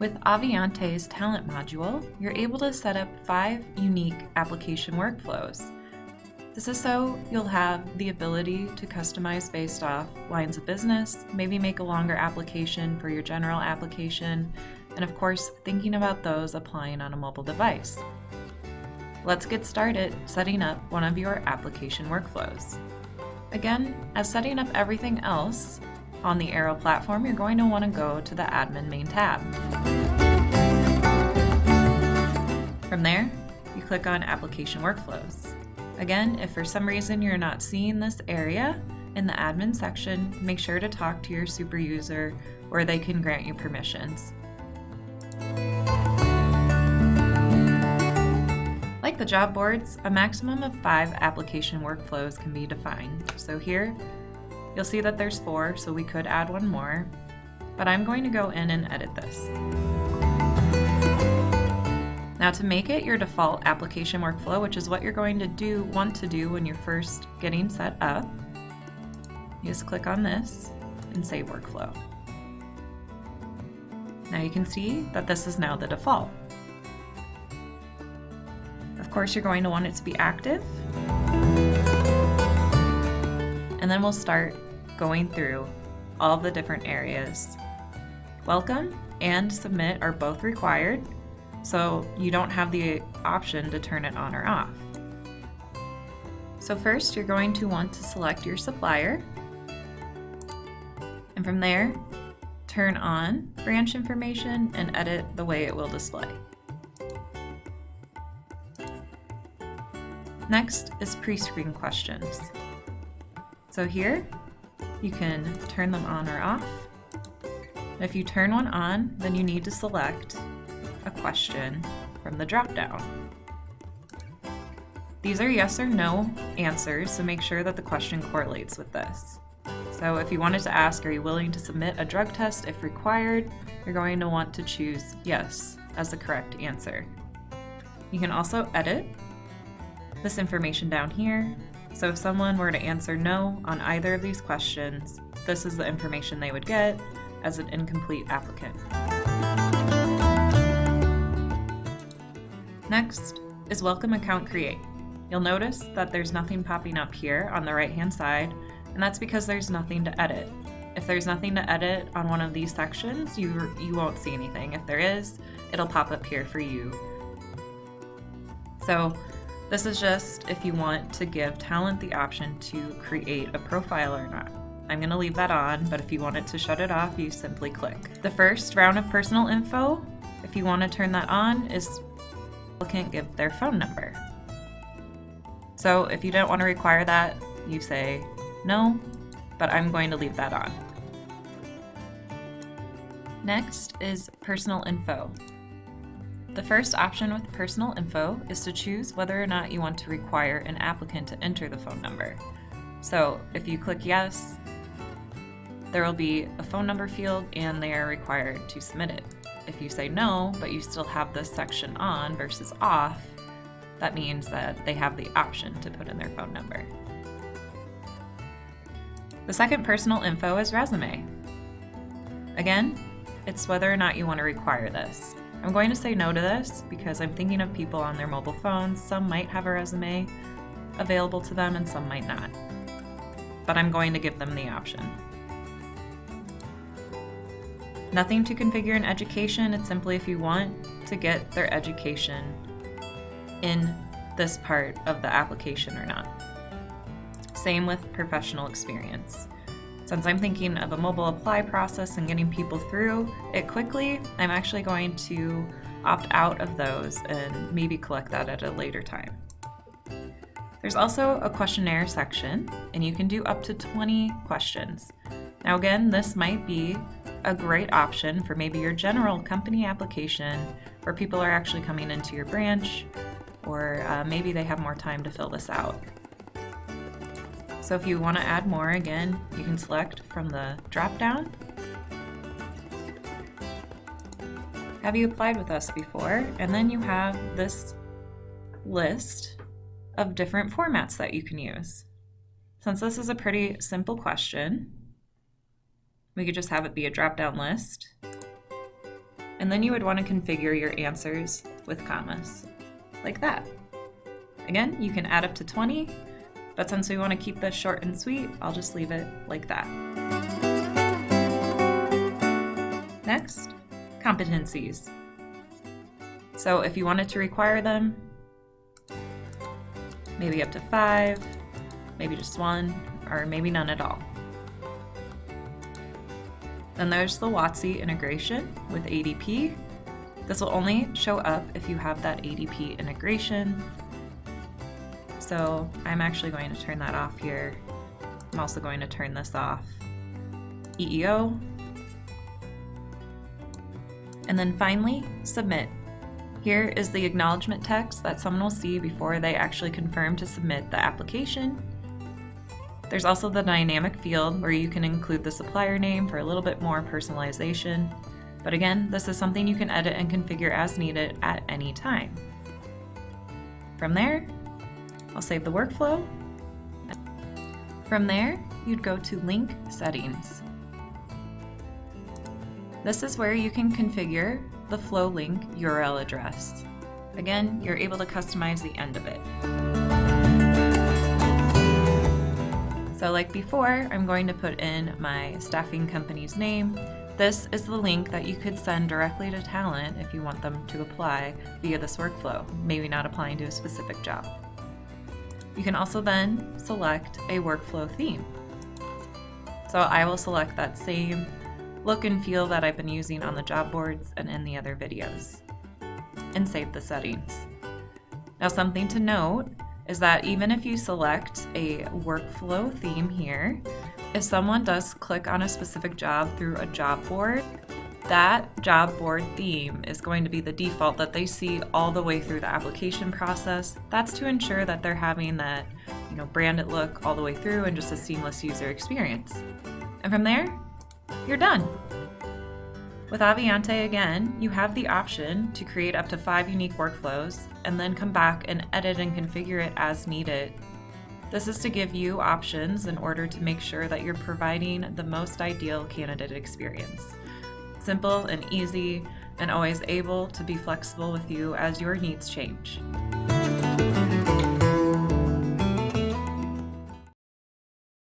With Aviante's talent module, you're able to set up 5 unique application workflows. This is so you'll have the ability to customize based off lines of business, maybe make a longer application for your general application, and of course, thinking about those applying on a mobile device. Let's get started setting up one of your application workflows. Again, as setting up everything else, on the Airo platform, you're going to want to go to the Admin main tab. From there, you click on Application Workflows. Again, if for some reason you're not seeing this area in the Admin section, make sure to talk to your super user or they can grant you permissions. Like the job boards, a maximum of 5 application workflows can be defined. So here, you'll see that there's 4, so we could add one more, but I'm going to go in and edit this. Now to make it your default application workflow, which is what you're going to want to do when you're first getting set up, you just click on this and save workflow. Now you can see that this is now the default. Of course, you're going to want it to be active. And then we'll start going through all the different areas. Welcome and submit are both required, so you don't have the option to turn it on or off. So first, you're going to want to select your supplier, and from there, turn on branch information and edit the way it will display. Next is pre-screen questions. So here, you can turn them on or off. If you turn one on, then you need to select a question from the drop-down. These are yes or no answers, so make sure that the question correlates with this. So if you wanted to ask, are you willing to submit a drug test if required, you're going to want to choose yes as the correct answer. You can also edit this information down here. So if someone were to answer no on either of these questions, this is the information they would get as an incomplete applicant. Next is Welcome Account Create. You'll notice that there's nothing popping up here on the right-hand side, and that's because there's nothing to edit. If there's nothing to edit on one of these sections, you won't see anything. If there is, it'll pop up here for you. So this is just if you want to give talent the option to create a profile or not. I'm going to leave that on, but if you wanted to shut it off, you simply click. The first round of personal info, if you want to turn that on, is the applicant give their phone number. So if you don't want to require that, you say no, but I'm going to leave that on. Next is personal info. The first option with personal info is to choose whether or not you want to require an applicant to enter the phone number. So if you click yes, there will be a phone number field and they are required to submit it. If you say no, but you still have this section on versus off, that means that they have the option to put in their phone number. The second personal info is resume. Again, it's whether or not you want to require this. I'm going to say no to this because I'm thinking of people on their mobile phones. Some might have a resume available to them and some might not. But I'm going to give them the option. Nothing to configure in education. It's simply if you want to get their education in this part of the application or not. Same with professional experience. Since I'm thinking of a mobile apply process and getting people through it quickly, I'm actually going to opt out of those and maybe collect that at a later time. There's also a questionnaire section, and you can do up to 20 questions. Now again, this might be a great option for maybe your general company application where people are actually coming into your branch, or maybe they have more time to fill this out. So if you want to add more, again, you can select from the drop-down. Have you applied with us before? And then you have this list of different formats that you can use. Since this is a pretty simple question, we could just have it be a drop-down list. And then you would want to configure your answers with commas, like that. Again, you can add up to 20, but since we want to keep this short and sweet, I'll just leave it like that. Next, competencies. So if you wanted to require them, maybe up to 5, maybe just 1, or maybe none at all. Then there's the WOTC integration with ADP. This will only show up if you have that ADP integration. So I'm actually going to turn that off here. I'm also going to turn this off. EEO. And then finally, submit. Here is the acknowledgement text that someone will see before they actually confirm to submit the application. There's also the dynamic field where you can include the supplier name for a little bit more personalization. But again, this is something you can edit and configure as needed at any time. From there, I'll save the workflow. From there, you'd go to link settings. This is where you can configure the flow link URL address. Again, you're able to customize the end of it. So like before, I'm going to put in my staffing company's name. This is the link that you could send directly to talent if you want them to apply via this workflow, maybe not applying to a specific job. You can also then select a workflow theme. So I will select that same look and feel that I've been using on the job boards and in the other videos, and save the settings. Now something to note is that even if you select a workflow theme here, if someone does click on a specific job through a job board, that job board theme is going to be the default that they see all the way through the application process. That's to ensure that they're having that, branded look all the way through and just a seamless user experience. And from there, you're done. With Aviante, again, you have the option to create up to 5 unique workflows and then come back and edit and configure it as needed. This is to give you options in order to make sure that you're providing the most ideal candidate experience. Simple and easy, and always able to be flexible with you as your needs change.